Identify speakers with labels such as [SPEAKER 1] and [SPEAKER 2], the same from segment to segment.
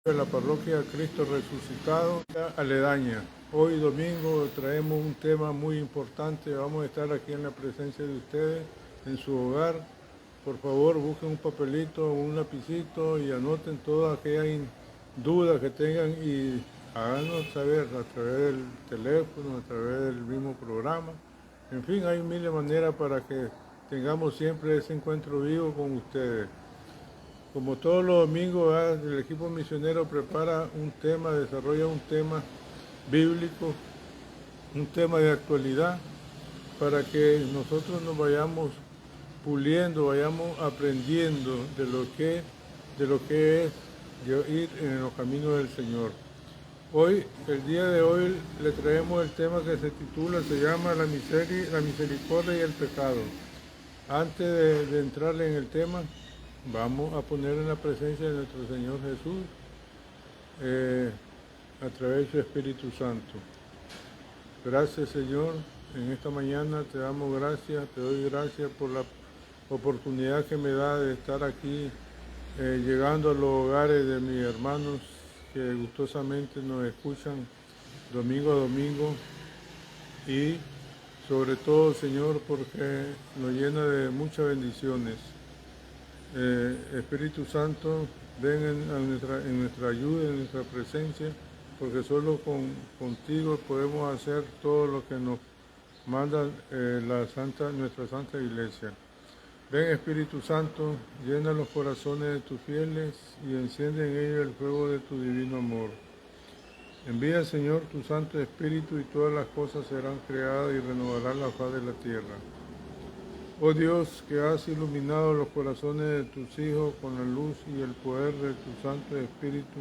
[SPEAKER 1] de la parroquia Cristo Resucitado aledaña. Hoy domingo traemos un tema muy importante. Vamos a estar aquí en la presencia de ustedes, en su hogar. Por favor, busquen un papelito, un lapicito y anoten todas aquellas dudas que tengan y háganos saber a través del teléfono, a través del mismo programa. En fin, hay miles de maneras para que tengamos siempre ese encuentro vivo con ustedes. Como todos los domingos, el equipo misionero prepara un tema, desarrolla un tema bíblico, un tema de actualidad, para que nosotros nos vayamos puliendo, vayamos aprendiendo de lo que es ir en los caminos del Señor. Hoy, el día de hoy, le traemos el tema que se llama la misericordia y el pecado. Antes de entrarle en el tema, vamos a poner en la presencia de nuestro Señor Jesús a través de su Espíritu Santo. Gracias, Señor. En esta mañana te damos gracias, te doy gracias por la oportunidad que me da de estar aquí llegando a los hogares de mis hermanos que gustosamente nos escuchan domingo a domingo y sobre todo, Señor, porque nos llena de muchas bendiciones. Espíritu Santo, ven en nuestra ayuda, en nuestra presencia, porque solo contigo podemos hacer todo lo que nos manda nuestra Santa Iglesia. Ven, Espíritu Santo, llena los corazones de tus fieles y enciende en ellos el fuego de tu divino amor. Envía, Señor, tu Santo Espíritu y todas las cosas serán creadas y renovarán la faz de la tierra. Oh Dios, que has iluminado los corazones de tus hijos con la luz y el poder de tu Santo Espíritu,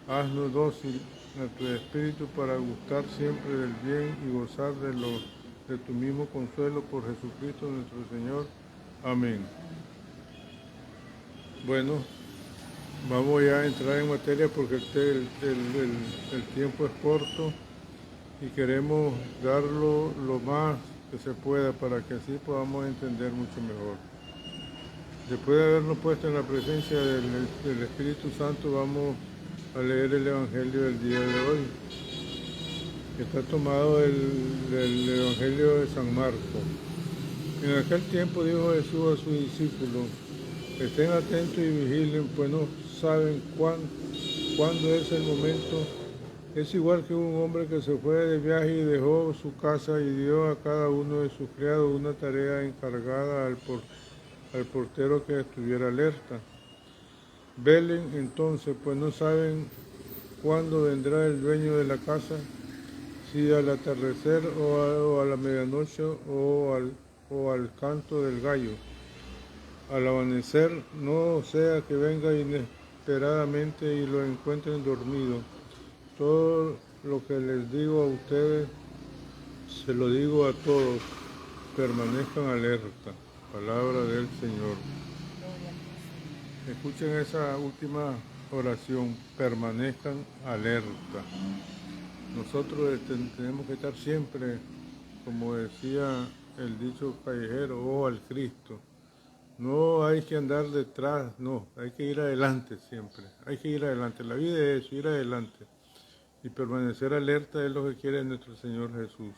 [SPEAKER 1] haznos dócil a tu Espíritu para gustar siempre del bien y gozar de tu mismo consuelo por Jesucristo nuestro Señor. Amén. Bueno, vamos ya a entrar en materia porque el tiempo es corto y queremos darlo lo más que se pueda para que así podamos entender mucho mejor. Después de habernos puesto en la presencia del Espíritu Santo, vamos a leer el Evangelio del día de hoy, que está tomado del Evangelio de San Marcos. En aquel tiempo dijo Jesús a sus discípulos: estén atentos y vigilen, pues no saben cuándo es el momento. Es igual que un hombre que se fue de viaje y dejó su casa y dio a cada uno de sus criados una tarea encargada al portero que estuviera alerta. Velen entonces, pues no saben cuándo vendrá el dueño de la casa, si al atardecer o a la medianoche o al canto del gallo. Al amanecer, no sea que venga inesperadamente y lo encuentren dormido. Todo lo que les digo a ustedes, se lo digo a todos, permanezcan alerta. Palabra del Señor. Escuchen esa última oración, permanezcan alerta. Nosotros tenemos que estar siempre, como decía el dicho callejero, o al Cristo. No hay que andar detrás, no, hay que ir adelante siempre. Hay que ir adelante. La vida es eso, ir adelante. Y permanecer alerta es lo que quiere nuestro Señor Jesús.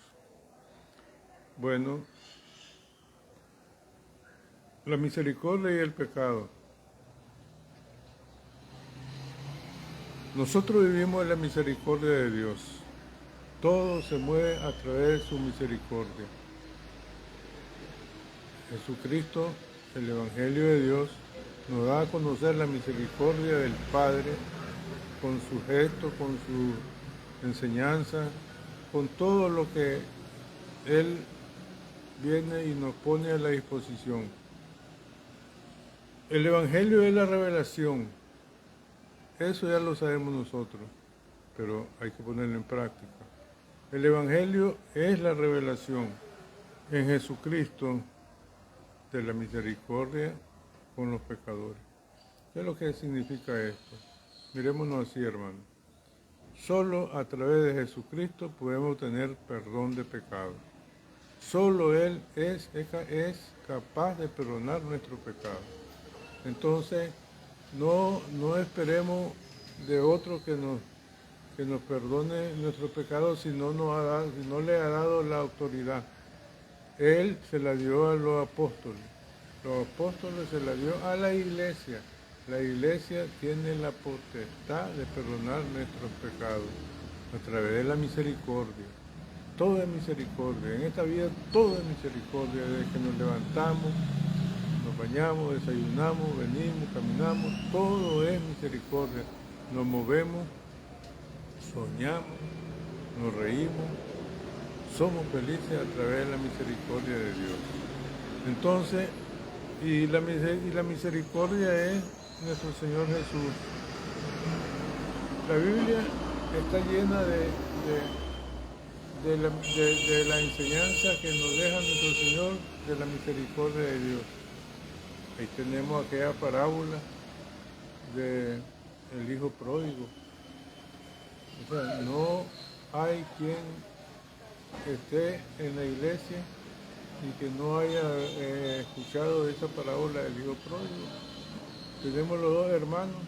[SPEAKER 1] Bueno, la misericordia y el pecado. Nosotros vivimos en la misericordia de Dios. Todo se mueve a través de su misericordia. Jesucristo, el Evangelio de Dios, nos da a conocer la misericordia del Padre con su gesto, con su enseñanza, con todo lo que Él viene y nos pone a la disposición. El Evangelio es la revelación. Eso ya lo sabemos nosotros, pero hay que ponerlo en práctica. El Evangelio es la revelación en Jesucristo de la misericordia con los pecadores. ¿Qué es lo que significa esto? Miremonos así, hermano. Solo a través de Jesucristo podemos tener perdón de pecados. Solo Él es capaz de perdonar nuestro pecado. Entonces, no esperemos de otro que nos perdone nuestros pecados si no, si no le ha dado la autoridad. Él se la dio a los apóstoles se la dio a la iglesia. La iglesia tiene la potestad de perdonar nuestros pecados a través de la misericordia. Todo es misericordia. En esta vida todo es misericordia. Desde que nos levantamos, nos bañamos, desayunamos, venimos, caminamos, todo es misericordia. Nos movemos, soñamos, nos reímos, somos felices a través de la misericordia de Dios. Entonces, y la misericordia es nuestro Señor Jesús. La Biblia está llena de la enseñanza que nos deja nuestro Señor de la misericordia de Dios. Ahí tenemos aquella parábola del hijo pródigo. O sea, no hay quien esté en la iglesia y que no haya escuchado esa parábola del hijo pródigo. Tenemos los dos hermanos.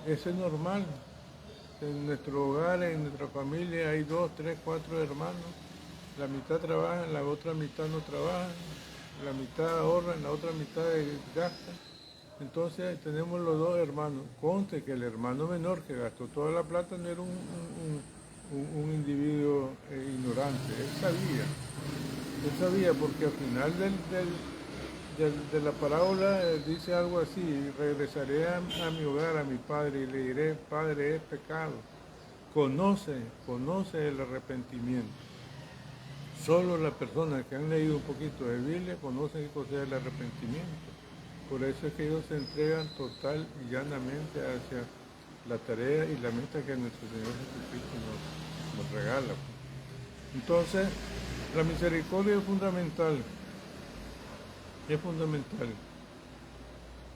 [SPEAKER 1] Eso es normal. En nuestro hogar, en nuestra familia hay 2, 3, 4 hermanos. La mitad trabaja, la otra mitad no trabaja. La mitad ahorra, la otra mitad gasta. Entonces tenemos los dos hermanos. Conste que el hermano menor que gastó toda la plata no era un individuo ignorante. Él sabía porque al final de la parábola dice algo así: regresaré a mi hogar, a mi padre, y le diré: Padre, es pecado. Conoce el arrepentimiento. Solo las personas que han leído un poquito de Biblia conocen qué cosa es el arrepentimiento. Por eso es que ellos se entregan total y llanamente hacia la tarea y la meta que nuestro Señor Jesucristo nos regala. Entonces, la misericordia es fundamental. Es fundamental.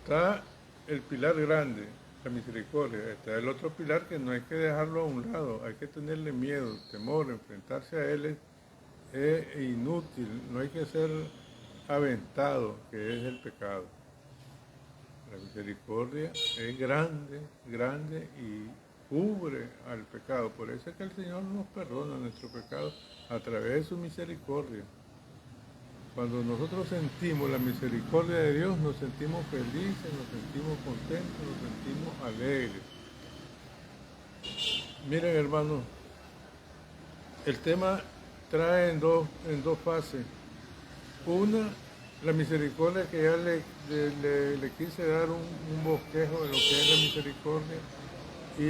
[SPEAKER 1] Está el pilar grande, la misericordia. Está el otro pilar que no hay que dejarlo a un lado, hay que tenerle miedo, temor, enfrentarse a él es inútil, no hay que ser aventado, que es el pecado. La misericordia es grande, grande y cubre al pecado. Por eso es que el Señor nos perdona nuestro pecado a través de su misericordia. Cuando nosotros sentimos la misericordia de Dios, nos sentimos felices, nos sentimos contentos, nos sentimos alegres. Miren, hermanos, el tema trae en dos fases. Una, la misericordia, que ya le quise dar un bosquejo de lo que es la misericordia. Y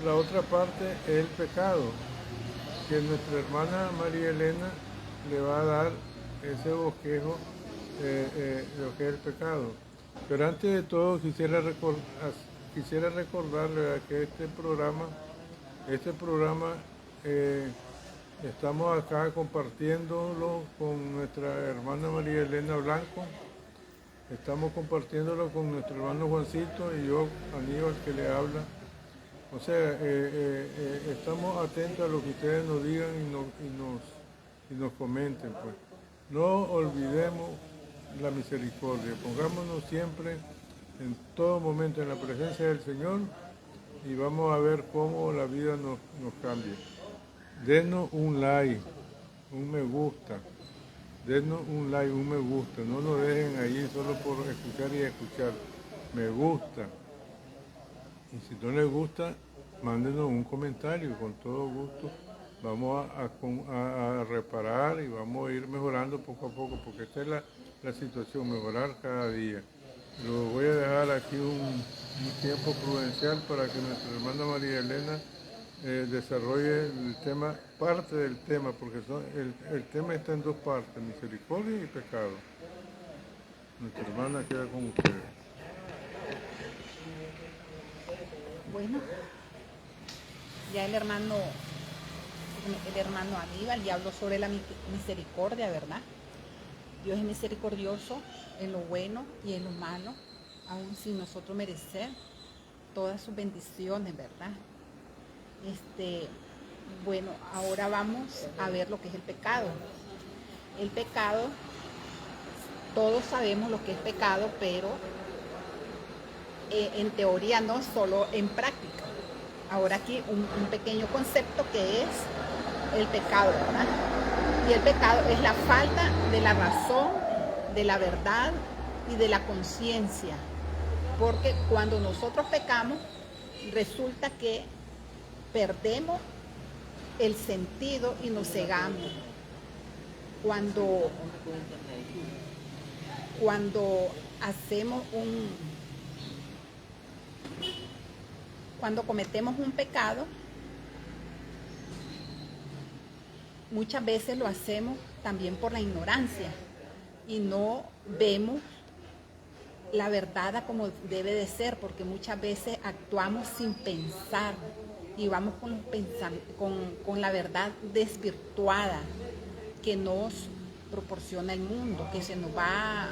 [SPEAKER 1] la otra parte es el pecado, que nuestra hermana María Elena le va a dar ese bosquejo de lo que es el pecado. Pero antes de todo quisiera recordarle que este programa estamos acá compartiéndolo con nuestra hermana María Elena Blanco, estamos compartiéndolo con nuestro hermano Juancito y yo, Aníbal, que le habla. O sea, estamos atentos a lo que ustedes nos digan y nos comenten, pues. No olvidemos la misericordia, pongámonos siempre, en todo momento, en la presencia del Señor y vamos a ver cómo la vida nos cambia. Denos un like, un me gusta, denos un like, un me gusta, no nos dejen ahí solo por escuchar y escuchar, me gusta. Y si no les gusta, mándenos un comentario, con todo gusto. Vamos a reparar y vamos a ir mejorando poco a poco, porque esta es la situación, mejorar cada día. Lo voy a dejar aquí un tiempo prudencial para que nuestra hermana María Elena desarrolle el tema, parte del tema, porque el tema está en dos partes: misericordia y pecado. Nuestra hermana queda con ustedes.
[SPEAKER 2] Bueno, ya el hermano Aníbal ya habló sobre la misericordia, ¿verdad? Dios es misericordioso en lo bueno y en lo malo, aun sin nosotros merecer todas sus bendiciones, ¿verdad? Bueno, ahora vamos a ver lo que es el pecado. El pecado, todos sabemos lo que es pecado, pero en teoría, no solo en práctica. Ahora aquí un pequeño concepto que es el pecado, ¿verdad? Y el pecado es la falta de la razón, de la verdad y de la conciencia. Porque cuando nosotros pecamos, resulta que perdemos el sentido y nos cegamos. Cuando hacemos cuando cometemos un pecado, muchas veces lo hacemos también por la ignorancia y no vemos la verdad como debe de ser, porque muchas veces actuamos sin pensar y vamos con la verdad desvirtuada que nos proporciona el mundo, que se nos va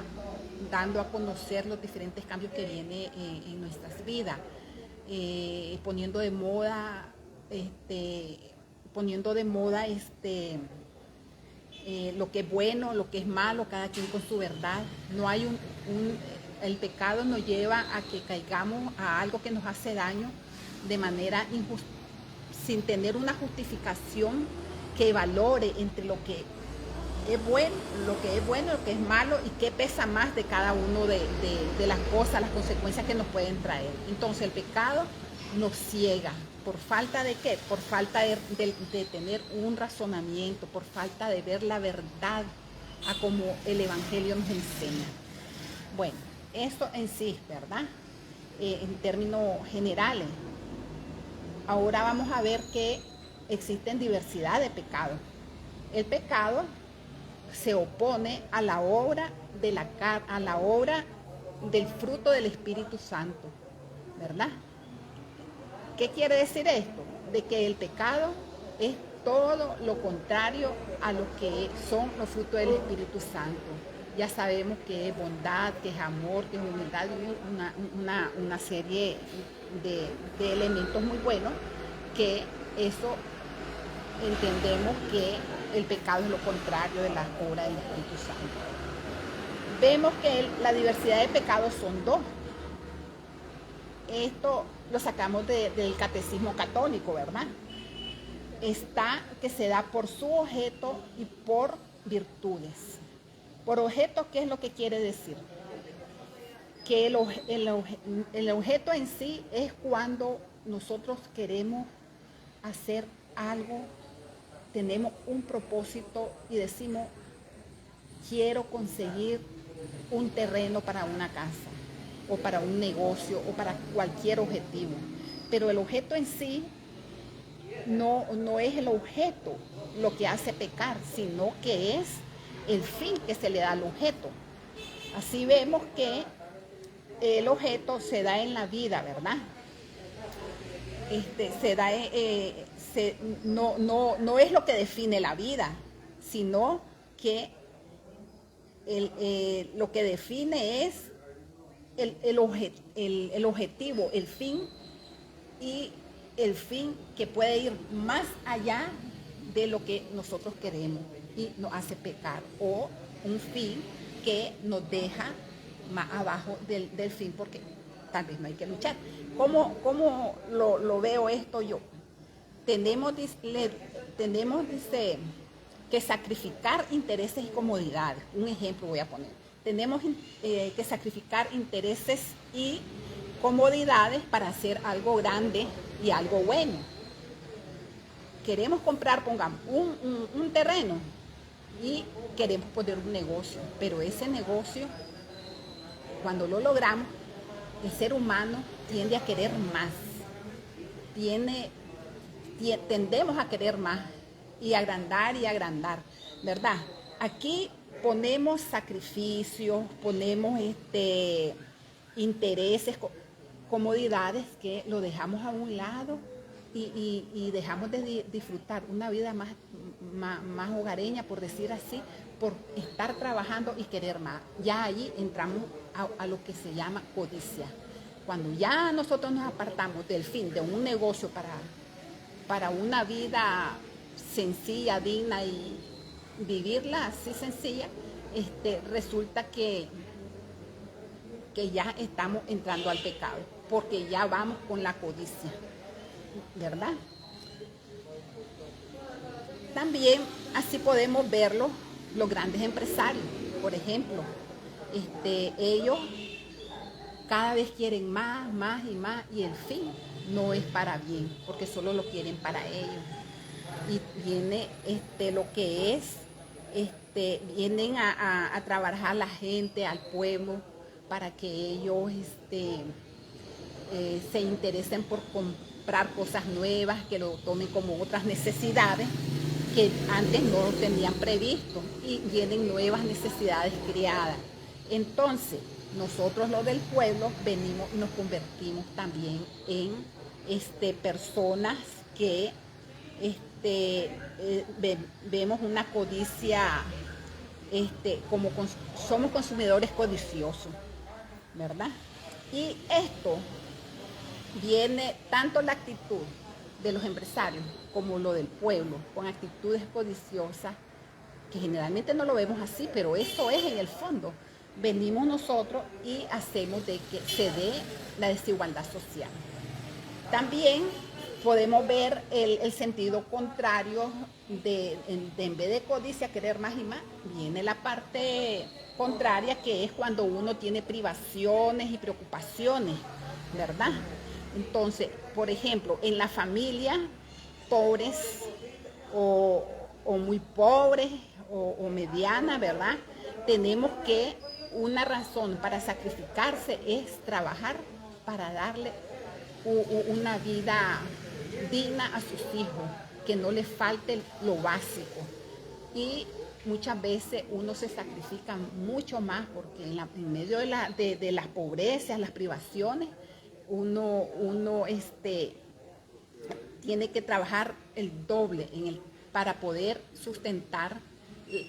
[SPEAKER 2] dando a conocer los diferentes cambios que vienen en nuestras vidas, poniendo de moda lo que es bueno, lo que es malo, cada quien con su verdad. No hay el pecado nos lleva a que caigamos a algo que nos hace daño de manera injusta, sin tener una justificación que valore entre lo que es bueno, lo que es malo y qué pesa más de cada uno de las cosas, las consecuencias que nos pueden traer. Entonces el pecado nos ciega. ¿Por falta de qué? Por falta de tener un razonamiento, por falta de ver la verdad a como el Evangelio nos enseña. Bueno, esto en sí, ¿verdad? En términos generales. Ahora vamos a ver que existen diversidad de pecados. El pecado se opone a la obra a la obra del fruto del Espíritu Santo, ¿verdad? ¿Qué quiere decir esto? De que el pecado es todo lo contrario a lo que son los frutos del Espíritu Santo. Ya sabemos que es bondad, que es amor, que es humildad, una serie de elementos muy buenos, que eso entendemos que el pecado es lo contrario de la obra del Espíritu Santo. Vemos que la diversidad de pecados son dos. Esto lo sacamos del catecismo católico, ¿verdad? Está que se da por su objeto y por virtudes. Por objeto, ¿qué es lo que quiere decir? Que el objeto en sí es cuando nosotros queremos hacer algo, tenemos un propósito y decimos, quiero conseguir un terreno para una casa, o para un negocio, o para cualquier objetivo. Pero el objeto en sí no es el objeto lo que hace pecar, sino que es el fin que se le da al objeto. Así vemos que el objeto se da en la vida, ¿verdad? No es lo que define la vida, sino que lo que define es el objetivo, el fin, y el fin que puede ir más allá de lo que nosotros queremos y nos hace pecar, o un fin que nos deja más abajo del fin, porque tal vez no hay que luchar. ¿Cómo lo veo esto yo? Tenemos que sacrificar intereses y comodidades. Un ejemplo voy a poner. Tenemos que sacrificar intereses y comodidades para hacer algo grande y algo bueno. Queremos comprar, pongamos, un terreno y queremos poner un negocio, pero ese negocio, cuando lo logramos, el ser humano tiende a querer más, tendemos a querer más y agrandar, ¿verdad? Aquí ponemos sacrificios, ponemos intereses, comodidades que lo dejamos a un lado y dejamos de disfrutar una vida más hogareña, por decir así, por estar trabajando y querer más. Ya allí entramos a lo que se llama codicia. Cuando ya nosotros nos apartamos del fin de un negocio para una vida sencilla, digna y vivirla así sencilla, resulta que que ya estamos entrando al pecado, porque ya vamos con la codicia, ¿verdad? También así podemos verlo los grandes empresarios, por ejemplo, ellos cada vez quieren más, más y más, y el fin no es para bien, porque solo lo quieren para ellos. Y viene lo que es, vienen a trabajar a la gente, al pueblo, para que ellos se interesen por comprar cosas nuevas, que lo tomen como otras necesidades que antes no lo tenían previsto, y vienen nuevas necesidades creadas. Entonces, nosotros los del pueblo venimos y nos convertimos también en personas que vemos una codicia, somos consumidores codiciosos, ¿verdad? Y esto viene tanto la actitud de los empresarios como lo del pueblo, con actitudes codiciosas, que generalmente no lo vemos así, pero eso es en el fondo. Venimos nosotros y hacemos de que se dé la desigualdad social. También podemos ver el sentido contrario de en vez de codicia, querer más y más, viene la parte contraria, que es cuando uno tiene privaciones y preocupaciones, ¿verdad? Entonces, por ejemplo, en la familia, pobres o muy pobres o mediana, ¿verdad? Tenemos que una razón para sacrificarse es trabajar para darle una vida digna a sus hijos, que no les falte lo básico. Y muchas veces uno se sacrifica mucho más, porque en medio de las pobrezas, las privaciones, uno tiene que trabajar el doble para poder sustentar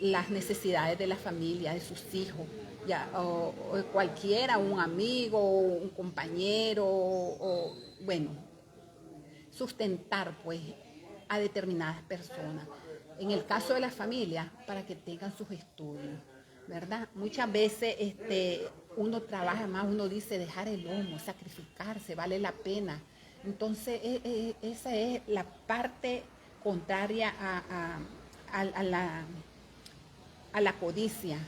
[SPEAKER 2] las necesidades de la familia, de sus hijos, ya, o cualquiera, un amigo, un compañero, bueno, sustentar pues a determinadas personas. En el caso de la familia, para que tengan sus estudios, ¿verdad? Muchas veces uno trabaja más, uno dice dejar el lomo, sacrificarse, vale la pena. Entonces esa es la parte contraria a la codicia.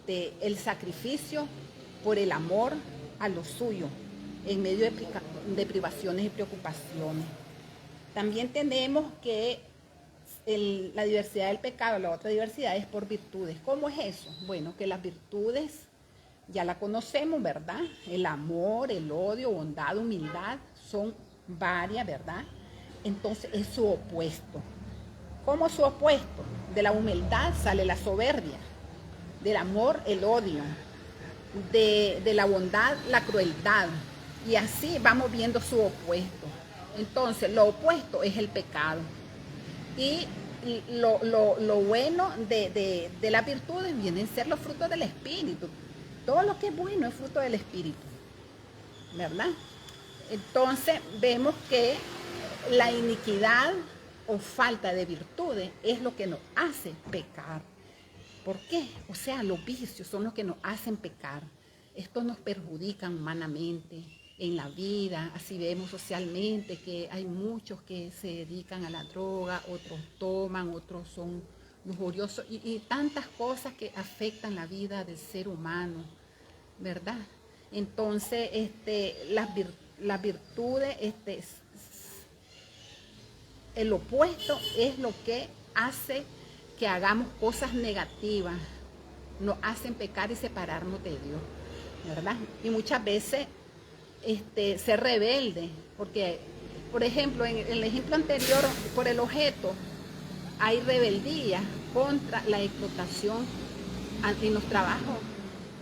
[SPEAKER 2] El sacrificio por el amor a lo suyo, en medio de privaciones y preocupaciones. También tenemos que la diversidad del pecado, la otra diversidad es por virtudes. ¿Cómo es eso? Bueno, que las virtudes ya la conocemos, ¿verdad? El amor, el odio, bondad, humildad, son varias, ¿verdad? Entonces es su opuesto. ¿Cómo es su opuesto? De la humildad sale la soberbia, del amor el odio, de la bondad la crueldad, y así vamos viendo su opuesto. Entonces lo opuesto es el pecado, y lo bueno de las virtudes vienen a ser los frutos del Espíritu. Todo lo que es bueno es fruto del Espíritu, ¿verdad? Entonces vemos que la iniquidad o falta de virtudes es lo que nos hace pecar. ¿Por qué? O sea, los vicios son los que nos hacen pecar. Estos nos perjudican humanamente, en la vida. Así vemos socialmente que hay muchos que se dedican a la droga, otros toman, otros son lujuriosos, y tantas cosas que afectan la vida del ser humano, ¿verdad? Entonces, las virtudes, el opuesto es lo que hace que hagamos cosas negativas, nos hacen pecar y separarnos de Dios, ¿verdad? Y muchas veces ser rebelde, porque, por ejemplo, en el ejemplo anterior, por el objeto, hay rebeldía contra la explotación en los trabajos,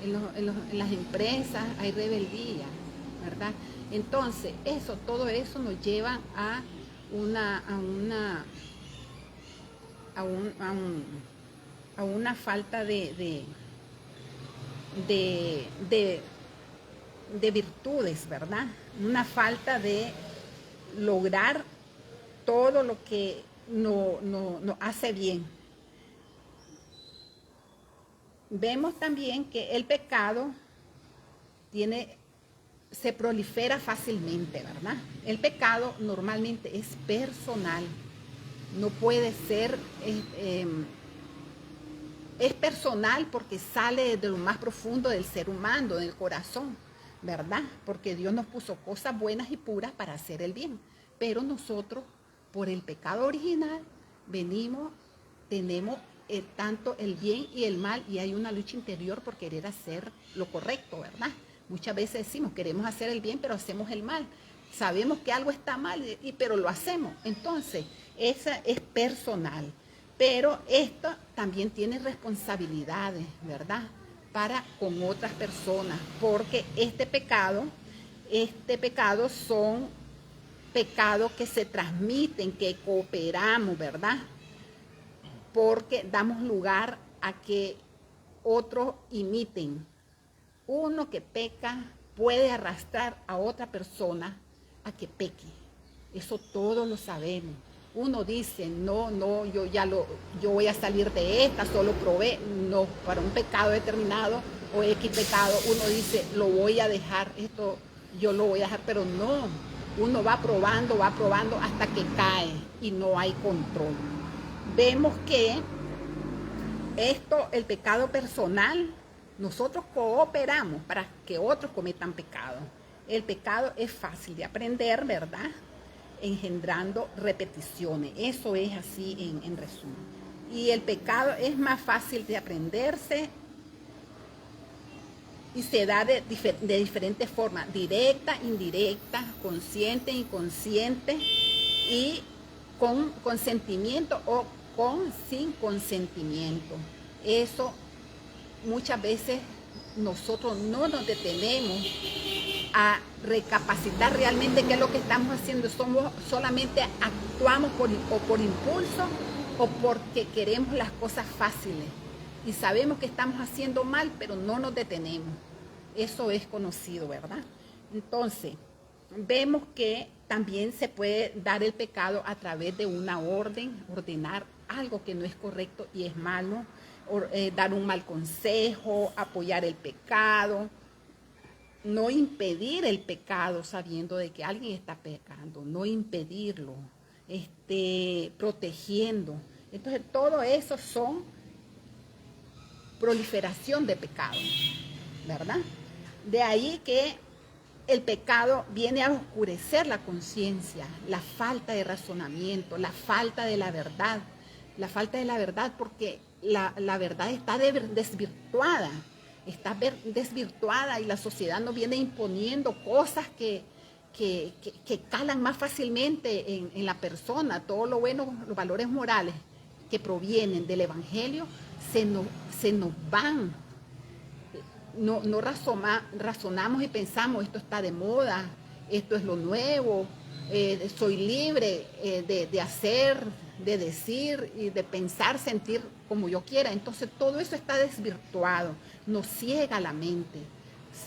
[SPEAKER 2] en las empresas, hay rebeldía, ¿verdad? Entonces, todo eso nos lleva a una falta de virtudes, ¿verdad? Una falta de lograr todo lo que nos hace bien. Vemos también que el pecado se prolifera fácilmente, ¿verdad? El pecado normalmente es personal, no puede ser, es personal porque sale de lo más profundo del ser humano, del corazón, ¿verdad? Porque Dios nos puso cosas buenas y puras para hacer el bien, pero nosotros, por el pecado original, tenemos tanto el bien y el mal, y hay una lucha interior por querer hacer lo correcto, ¿verdad? Muchas veces decimos, queremos hacer el bien, pero hacemos el mal. Sabemos que algo está mal, pero lo hacemos. Entonces, esa es personal. Pero esto también tiene responsabilidades, ¿verdad? Para con otras personas, porque este pecado son pecados que se transmiten, que cooperamos, ¿verdad? Porque damos lugar a que otros imiten. Uno que peca puede arrastrar a otra persona a que peque. Eso todos lo sabemos. Uno dice, no, yo voy a salir de esta, solo probé. No, para un pecado determinado o X pecado, uno dice, lo voy a dejar, esto yo lo voy a dejar, pero no. Uno va probando hasta que cae y no hay control. Vemos que el pecado personal, nosotros cooperamos para que otros cometan pecado. El pecado es fácil de aprender, ¿verdad? Engendrando repeticiones. Eso es así en resumen. Y el pecado es más fácil de aprenderse y se da de diferentes formas: directa, indirecta, consciente, inconsciente, y con consentimiento o sin consentimiento. Eso muchas veces nosotros no nos detenemos a recapacitar realmente qué es lo que estamos haciendo. Solamente actuamos por impulso o porque queremos las cosas fáciles y sabemos que estamos haciendo mal, pero no nos detenemos. Eso es conocido, ¿verdad? Entonces, vemos que también se puede dar el pecado a través de una orden, ordenar algo que no es correcto y es malo, dar un mal consejo, apoyar el pecado, no impedir el pecado sabiendo de que alguien está pecando, no impedirlo, protegiendo. Entonces, todo eso son proliferación de pecado, ¿verdad? De ahí que el pecado viene a oscurecer la conciencia, la falta de razonamiento, la falta de la verdad porque la verdad está desvirtuada y la sociedad nos viene imponiendo cosas que calan más fácilmente en la persona. Todo lo bueno, los valores morales que provienen del Evangelio se nos van. No razonamos y pensamos, esto está de moda, esto es lo nuevo, soy libre de hacer, de decir y de pensar, sentir como yo quiera. Entonces todo eso está desvirtuado, nos ciega la mente,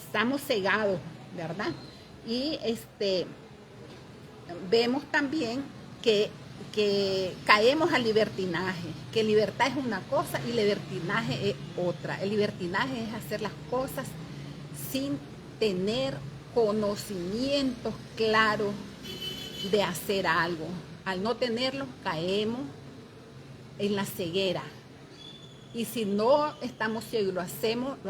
[SPEAKER 2] estamos cegados, ¿verdad? Y vemos también que caemos al libertinaje, que libertad es una cosa y libertinaje es otra. El libertinaje es hacer las cosas sin tener conocimientos claros de hacer algo. Al no tenerlo, caemos en la ceguera. Y si no estamos ciegos y lo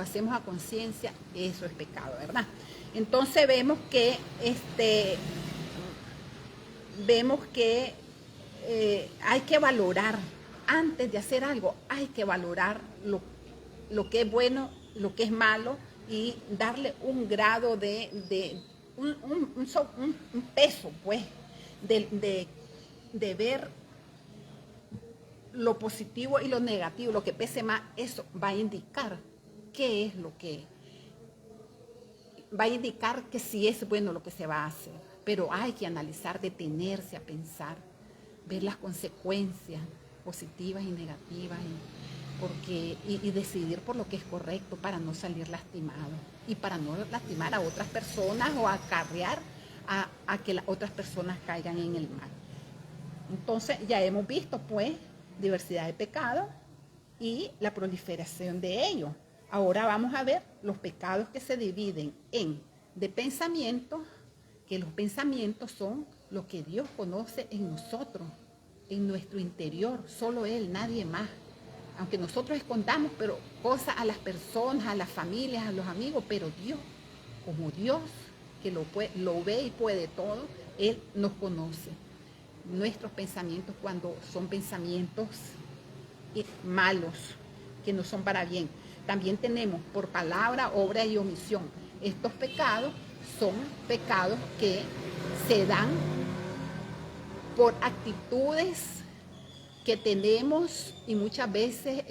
[SPEAKER 2] hacemos a conciencia, eso es pecado, ¿verdad? Entonces vemos que hay que valorar, antes de hacer algo, hay que valorar lo que es bueno, lo que es malo, y darle un grado un peso, pues, de ver lo positivo y lo negativo. Lo que pese más, eso va a indicar qué es lo que va a indicar que sí es bueno lo que se va a hacer. Pero hay que analizar, detenerse a pensar, ver las consecuencias positivas y negativas y decidir por lo que es correcto para no salir lastimado y para no lastimar a otras personas o acarrear a que las otras personas caigan en el mal. Entonces ya hemos visto pues diversidad de pecados y la proliferación de ellos. Ahora vamos a ver los pecados que se dividen en de pensamientos, que los pensamientos son lo que Dios conoce en nosotros, en nuestro interior, solo Él, nadie más. Aunque nosotros escondamos pero cosas a las personas, a las familias, a los amigos, pero Dios, como Dios que lo ve y puede todo, Él nos conoce. Nuestros pensamientos cuando son pensamientos malos, que no son para bien. También tenemos por palabra, obra y omisión. Estos pecados son pecados que se dan por actitudes que tenemos y muchas veces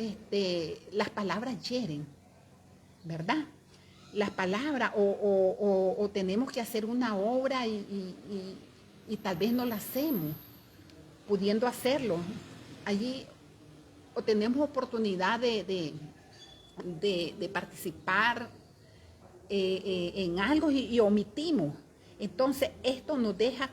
[SPEAKER 2] las palabras hieren, ¿verdad? Las palabras o tenemos que hacer una obra y tal vez no la hacemos, pudiendo hacerlo. Allí o tenemos oportunidad de participar en algo y omitimos. Entonces esto nos deja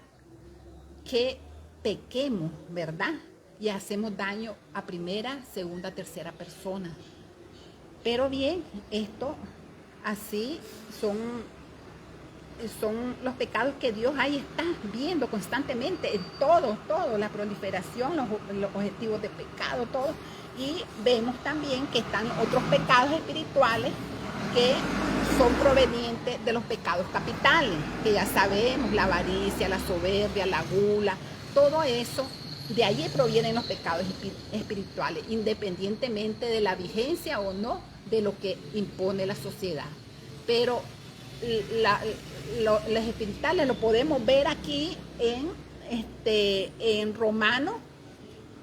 [SPEAKER 2] que pequemos, ¿verdad? Y hacemos daño a primera, segunda, tercera persona. Pero bien, esto así son los pecados que Dios ahí está viendo constantemente, en todo, la proliferación, los objetivos de pecado, todo. Y vemos también que están otros pecados espirituales que son provenientes de los pecados capitales, que ya sabemos, la avaricia, la soberbia, la gula, todo eso, de allí provienen los pecados espirituales, independientemente de la vigencia o no de lo que impone la sociedad. Pero los espirituales lo podemos ver aquí en Romanos,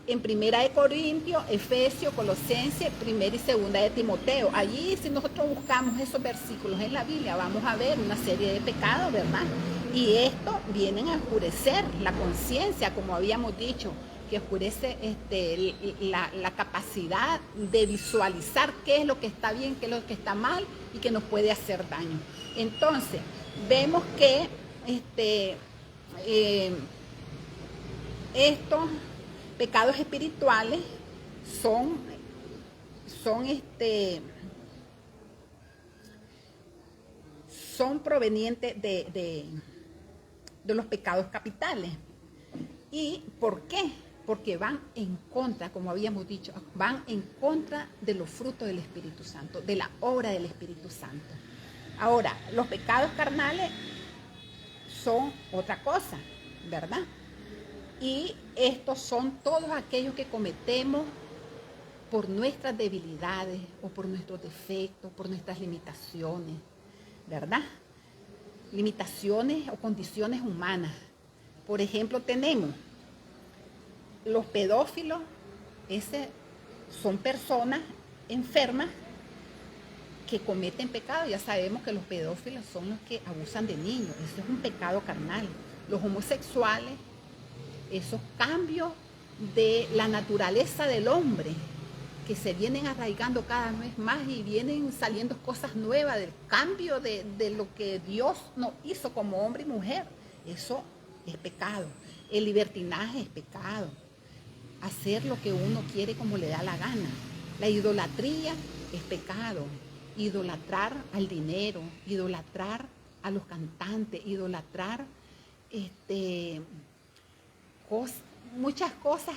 [SPEAKER 2] en Primera de Corintios, Efesios, Colosenses, Primera y Segunda de Timoteo. Allí, si nosotros buscamos esos versículos en la Biblia, vamos a ver una serie de pecados, ¿verdad? Y estos vienen a oscurecer la conciencia, como habíamos dicho, que oscurece la capacidad de visualizar qué es lo que está bien, qué es lo que está mal y que nos puede hacer daño. Entonces, vemos que estos pecados espirituales son provenientes de los pecados capitales. ¿Y por qué? Porque van en contra, como habíamos dicho, van en contra de los frutos del Espíritu Santo, de la obra del Espíritu Santo. Ahora, los pecados carnales son otra cosa, ¿verdad? Y estos son todos aquellos que cometemos por nuestras debilidades o por nuestros defectos, por nuestras limitaciones, ¿verdad? Limitaciones o condiciones humanas. Por ejemplo, tenemos los pedófilos, son personas enfermas que cometen pecado. Ya sabemos que los pedófilos son los que abusan de niños, eso es un pecado carnal. Los homosexuales, esos cambios de la naturaleza del hombre que se vienen arraigando cada vez más y vienen saliendo cosas nuevas del cambio de lo que Dios nos hizo como hombre y mujer, eso es pecado. El libertinaje es pecado. Hacer lo que uno quiere como le da la gana. La idolatría es pecado. Idolatrar al dinero, idolatrar a los cantantes, idolatrar muchas cosas,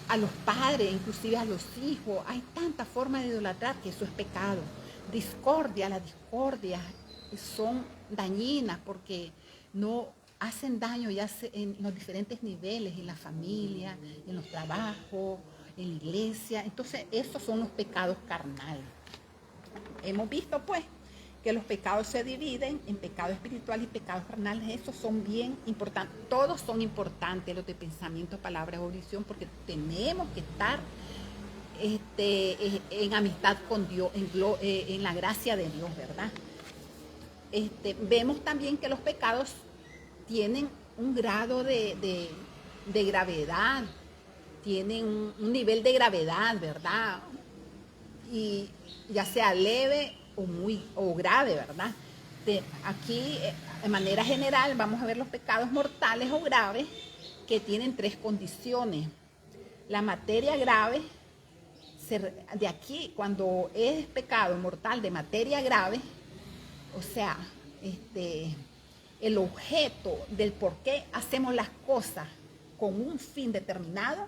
[SPEAKER 2] a los padres, inclusive a los hijos. Hay tantas formas de idolatrar que eso es pecado. Las discordias son dañinas porque no hacen daño ya en los diferentes niveles, en la familia, en los trabajos, en la iglesia. Entonces, esos son los pecados carnales. Hemos visto, pues, que los pecados se dividen en pecado espiritual y pecados carnales. Esos son bien importantes. Todos son importantes, los de pensamiento, palabra, audición, porque tenemos que estar en amistad con Dios, en la gracia de Dios, ¿verdad? Vemos también que los pecados tienen un grado de gravedad, tienen un nivel de gravedad, ¿verdad? Y ya sea leve o grave, ¿verdad? Aquí, de manera general, vamos a ver los pecados mortales o graves que tienen tres condiciones. La materia grave de aquí, cuando es pecado mortal de materia grave, o sea, el objeto del por qué hacemos las cosas con un fin determinado,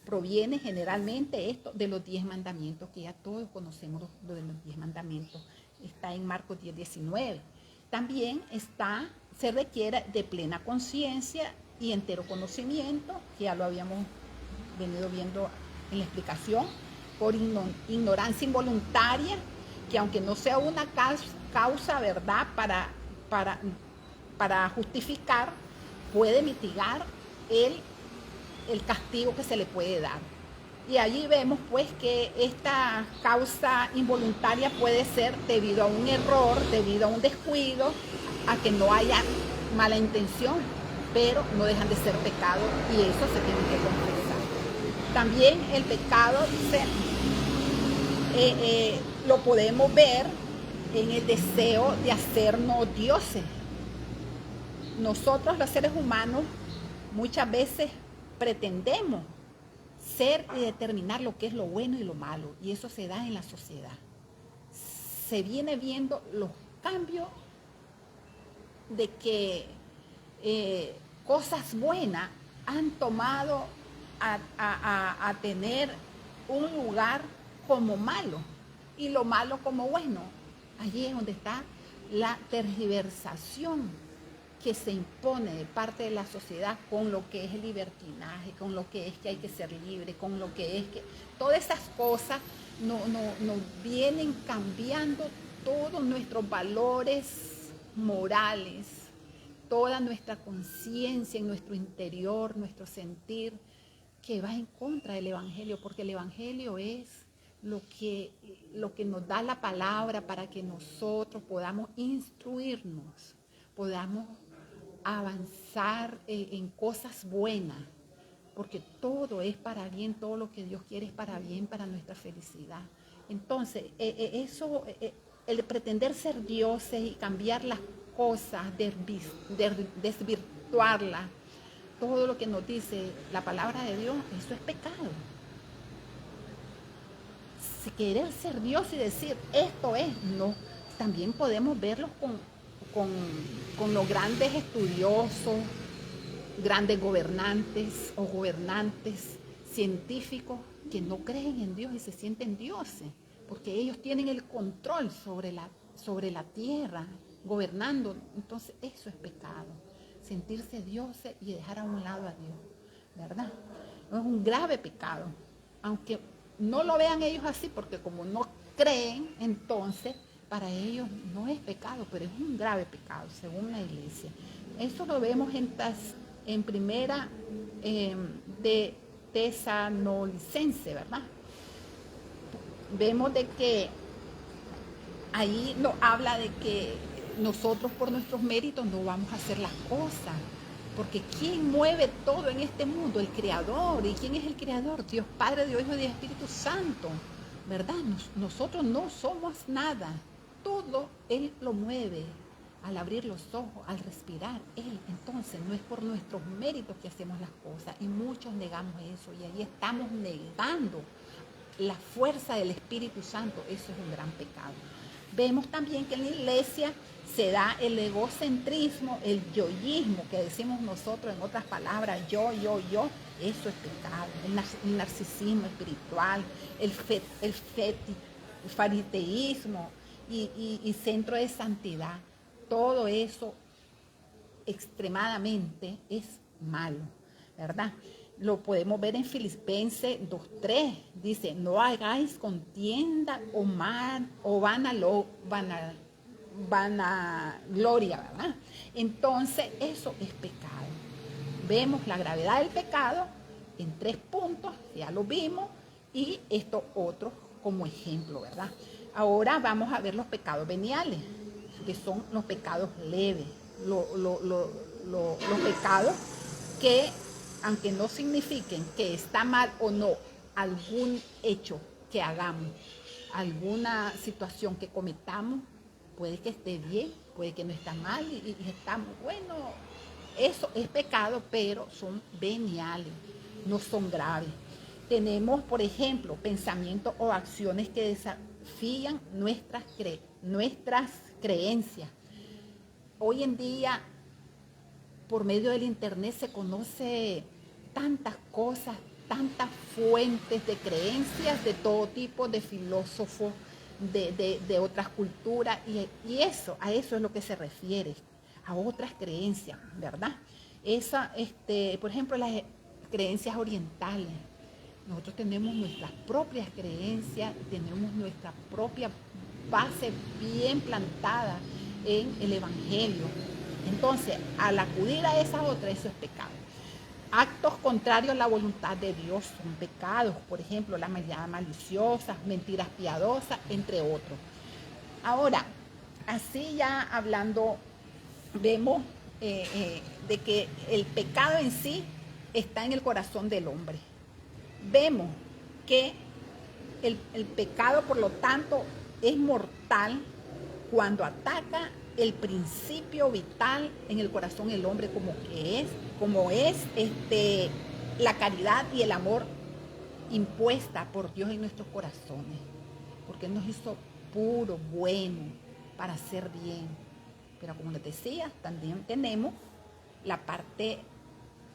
[SPEAKER 2] proviene generalmente esto de los 10 mandamientos, que ya todos conocemos lo de los 10 mandamientos. Está en Marcos 10:19. También se requiere de plena conciencia y entero conocimiento, que ya lo habíamos venido viendo en la explicación, por ignorancia involuntaria, que aunque no sea una causa, ¿verdad?, para justificar, puede mitigar el castigo que se le puede dar. Y allí vemos pues que esta causa involuntaria puede ser debido a un error, debido a un descuido, a que no haya mala intención, pero no dejan de ser pecado y eso se tiene que confesar. También el pecado lo podemos ver en el deseo de hacernos dioses. Nosotros los seres humanos muchas veces pretendemos ser y determinar lo que es lo bueno y lo malo, y eso se da en la sociedad. Se viene viendo los cambios de que cosas buenas han tomado a tener un lugar como malo y lo malo como bueno. Allí es donde está la tergiversación que se impone de parte de la sociedad con lo que es el libertinaje, con lo que es que hay que ser libre, con lo que es que... Todas esas cosas nos vienen cambiando todos nuestros valores morales, toda nuestra conciencia en nuestro interior, nuestro sentir, que va en contra del Evangelio, porque el Evangelio es lo que nos da la palabra para que nosotros podamos instruirnos, podamos avanzar en cosas buenas, porque todo es para bien, todo lo que Dios quiere es para bien, para nuestra felicidad. Entonces, el pretender ser dioses y cambiar las cosas, desvirtuarlas, todo lo que nos dice la palabra de Dios, eso es pecado. Si querer ser Dios y decir esto es, no, también podemos verlos con los grandes estudiosos, grandes gobernantes o gobernantes científicos que no creen en Dios y se sienten dioses, porque ellos tienen el control sobre la tierra, gobernando. Entonces eso es pecado, sentirse dioses y dejar a un lado a Dios, ¿verdad? Es un grave pecado, aunque no lo vean ellos así, porque como no creen, entonces para ellos no es pecado, pero es un grave pecado, según la iglesia. Eso lo vemos en primera de Tesalonicenses, ¿verdad? Vemos de que ahí nos habla de que nosotros por nuestros méritos no vamos a hacer las cosas, porque ¿quién mueve todo en este mundo? El Creador. ¿Y quién es el Creador? Dios Padre, Dios Hijo y Dios Espíritu Santo, ¿verdad? Nosotros no somos nada. Todo Él lo mueve al abrir los ojos, al respirar Él. Entonces no es por nuestros méritos que hacemos las cosas, y muchos negamos eso, y ahí estamos negando la fuerza del Espíritu Santo. Eso es un gran pecado. Vemos también que en la iglesia se da el egocentrismo, el yoísmo, que decimos nosotros en otras palabras, yo, eso es pecado. El narcisismo espiritual, el fariseísmo y centro de santidad, todo eso extremadamente es malo, ¿verdad? Lo podemos ver en Filipenses 2:3, dice, no hagáis contienda o vanagloria, ¿verdad? Entonces eso es pecado. Vemos la gravedad del pecado en 3 puntos, ya lo vimos, y estos otros como ejemplo, ¿verdad? Ahora vamos a ver los pecados veniales, que son los pecados leves, los pecados que, aunque no signifiquen que está mal o no algún hecho que hagamos, alguna situación que cometamos, puede que esté bien, puede que no está mal y estamos, bueno, eso es pecado, pero son veniales, no son graves. tenemos, por ejemplo, pensamientos o acciones que desafían nuestras creencias. Hoy en día, por medio del internet se conoce tantas cosas, tantas fuentes de creencias de todo tipo, de filósofos, de otras culturas, y eso, a eso es lo que se refiere, a otras creencias, ¿verdad? Por ejemplo, las creencias orientales. Nosotros tenemos nuestras propias creencias, tenemos nuestra propia base bien plantada en el Evangelio. Entonces, al acudir a esas otras, eso es pecado. Actos contrarios a la voluntad de Dios son pecados, por ejemplo, las miradas maliciosas, mentiras piadosas, entre otros. Ahora, así ya hablando, vemos de que el pecado en sí está en el corazón del hombre. Vemos que el pecado, por lo tanto, es mortal cuando ataca el principio vital en el corazón del hombre, como es la caridad y el amor impuesta por Dios en nuestros corazones, porque Él nos hizo puro, bueno, para hacer bien. Pero como les decía, también tenemos la parte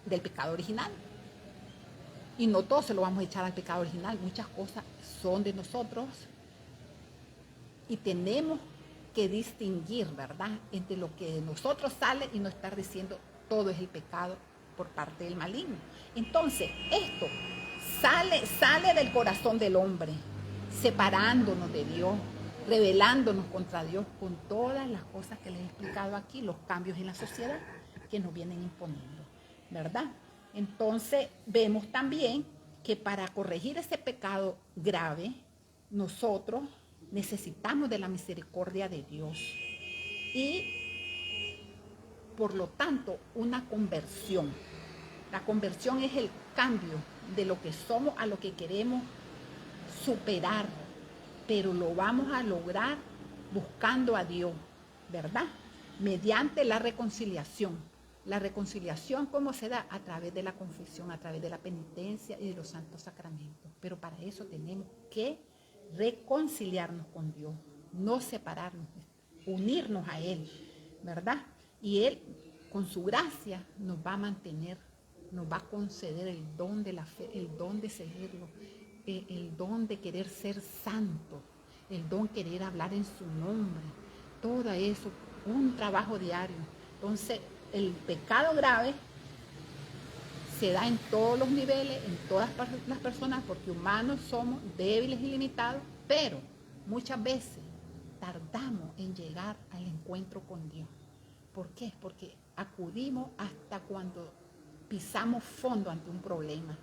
[SPEAKER 2] del pecado original. Y no todo se lo vamos a echar al pecado original. Muchas cosas son de nosotros y tenemos que distinguir, ¿verdad?, entre lo que de nosotros sale y no estar diciendo todo es el pecado por parte del maligno. Entonces, esto sale del corazón del hombre, separándonos de Dios, rebelándonos contra Dios con todas las cosas que les he explicado aquí, los cambios en la sociedad que nos vienen imponiendo, ¿verdad? Entonces, vemos también que para corregir ese pecado grave, nosotros necesitamos de la misericordia de Dios y, por lo tanto, una conversión. La conversión es el cambio de lo que somos a lo que queremos superar, pero lo vamos a lograr buscando a Dios, ¿verdad? Mediante la reconciliación. La reconciliación, ¿cómo se da? A través de la confesión, a través de la penitencia y de los santos sacramentos. Pero para eso tenemos que reconciliarnos con Dios, no separarnos, unirnos a Él, ¿verdad? Y Él, con su gracia, nos va a mantener, nos va a conceder el don de la fe, el don de seguirlo, el don de querer ser santo, el don de querer hablar en su nombre. Todo eso, un trabajo diario. Entonces, el pecado grave se da en todos los niveles, en todas las personas, porque humanos somos débiles y limitados, pero muchas veces tardamos en llegar al encuentro con Dios. ¿Por qué? Porque acudimos hasta cuando pisamos fondo ante un problema,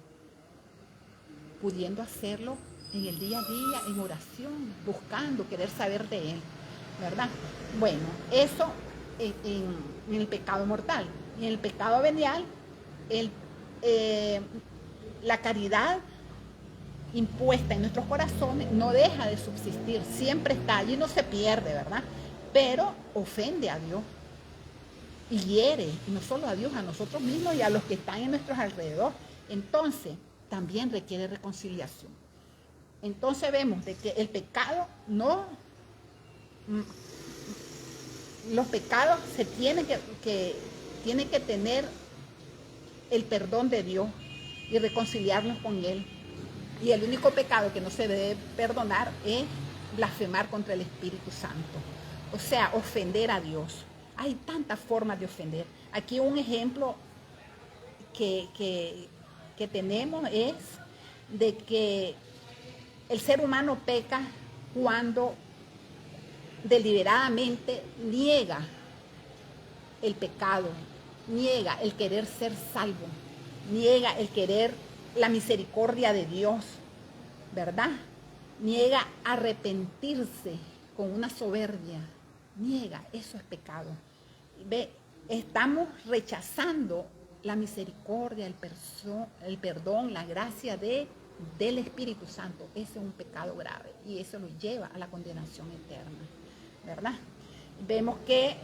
[SPEAKER 2] pudiendo hacerlo en el día a día, en oración, buscando, querer saber de Él, ¿verdad? Bueno, eso en el pecado mortal. Y en el pecado venial, la caridad impuesta en nuestros corazones no deja de subsistir, siempre está allí, no se pierde, ¿verdad? Pero ofende a Dios y hiere, y no solo a Dios, a nosotros mismos y a los que están en nuestros alrededor. Entonces, también requiere reconciliación. Entonces vemos de que el pecado los pecados se tienen que tener el perdón de Dios y reconciliarnos con Él. Y el único pecado que no se debe perdonar es blasfemar contra el Espíritu Santo. O sea, ofender a Dios. Hay tantas formas de ofender. Aquí un ejemplo que tenemos es de que el ser humano peca cuando deliberadamente niega el pecado, niega el querer ser salvo, niega el querer la misericordia de Dios, ¿verdad? Niega arrepentirse con una soberbia, niega, eso es pecado. Ve, estamos rechazando la misericordia, el perdón, la gracia del Espíritu Santo. Ese es un pecado grave y eso nos lleva a la condenación eterna, ¿verdad? Vemos que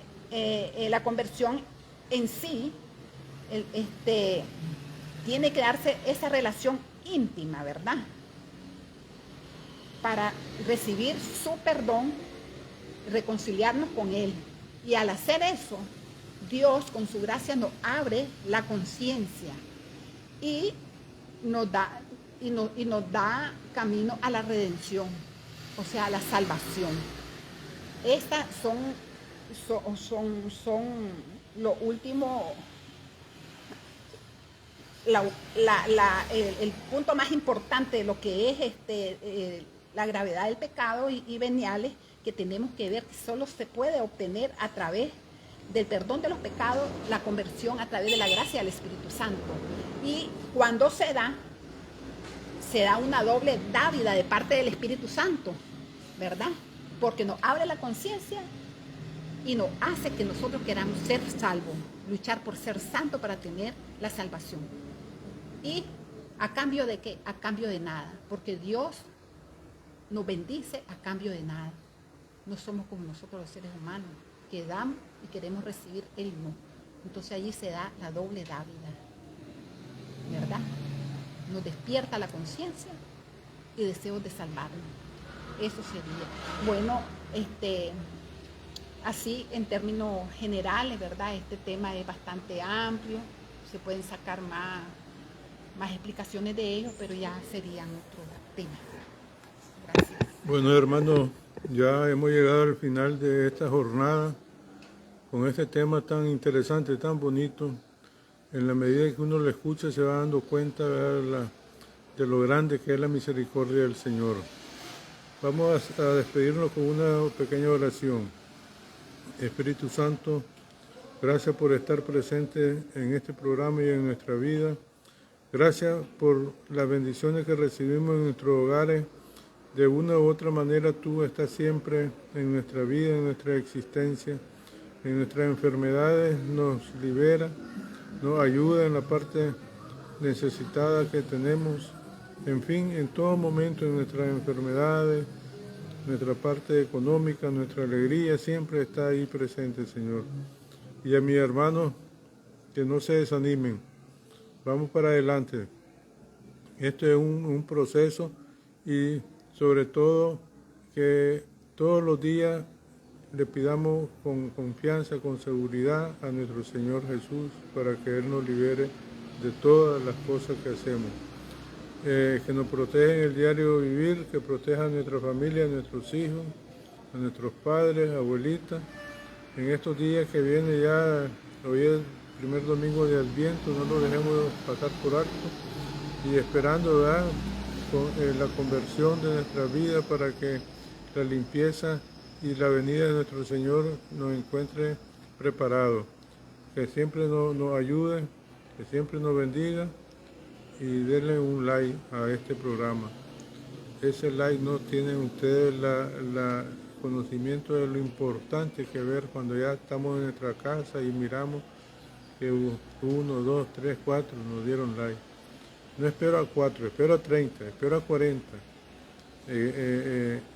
[SPEAKER 2] la conversión en sí tiene que darse esa relación íntima, ¿verdad? Para recibir su perdón, reconciliarnos con Él. Y al hacer eso, Dios con su gracia nos abre la conciencia y nos da camino a la redención, o sea, a la salvación. Estas son lo último, el punto más importante de lo que es la gravedad del pecado y veniales, que tenemos que ver que solo se puede obtener a través del perdón de los pecados, la conversión a través de la gracia del Espíritu Santo. Y cuando se da una doble dávida de parte del Espíritu Santo, ¿verdad? Porque nos abre la conciencia y nos hace que nosotros queramos ser salvos, luchar por ser santo para tener la salvación. ¿Y a cambio de qué? A cambio de nada, porque Dios nos bendice a cambio de nada. No somos como nosotros los seres humanos, que damos y queremos recibir Él no. Entonces allí se da la doble dávida, ¿verdad? Nos despierta la conciencia y deseos de salvarnos. Eso sería. Bueno, así en términos generales, ¿verdad? Este tema es bastante amplio, se pueden sacar más explicaciones de ello, pero ya serían otro tema. Gracias.
[SPEAKER 1] Bueno, hermanos, ya hemos llegado al final de esta jornada con este tema tan interesante, tan bonito. En la medida que uno lo escucha se va dando cuenta de lo grande que es la misericordia del Señor. Vamos a despedirnos con una pequeña oración. Espíritu Santo, gracias por estar presente en este programa y en nuestra vida. Gracias por las bendiciones que recibimos en nuestros hogares. De una u otra manera tú estás siempre en nuestra vida, en nuestra existencia, en nuestras enfermedades, nos libera, nos ayuda en la parte necesitada que tenemos. En fin, en todo momento en nuestras enfermedades, nuestra parte económica, nuestra alegría siempre está ahí presente, Señor. Y a mis hermanos, que no se desanimen, vamos para adelante. Esto es un proceso y sobre todo que todos los días le pidamos con confianza, con seguridad a nuestro Señor Jesús para que Él nos libere de todas las cosas que hacemos. Que nos proteja en el diario vivir, que proteja a nuestra familia, a nuestros hijos, a nuestros padres, abuelitas. En estos días que viene ya, hoy es el primer domingo de Adviento, no lo dejemos pasar por alto y esperando, ¿verdad?, la conversión de nuestra vida para que la limpieza y la venida de nuestro Señor nos encuentre preparados. Que siempre nos ayude, que siempre nos bendiga y denle un like a este programa. Ese like no tienen ustedes el conocimiento de lo importante que ver cuando ya estamos en nuestra casa y miramos que 1, 2, 3, 4 nos dieron like. No espero a 4, espero a 30, espero a 40.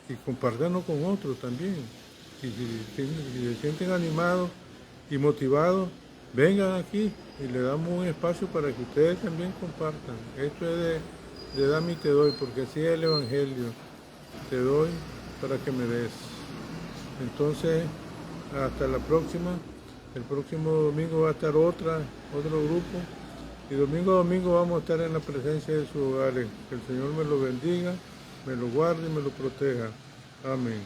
[SPEAKER 1] Y compártanlo con otros también. Si se sienten animados y motivados, vengan aquí y le damos un espacio para que ustedes también compartan. Esto es de dame y te doy, porque así es el Evangelio. Te doy para que me des. Entonces, hasta la próxima. El próximo domingo va a estar otro grupo. Y domingo a domingo vamos a estar en la presencia de sus hogares. Que el Señor me lo bendiga, me lo guarde y me lo proteja. Amén.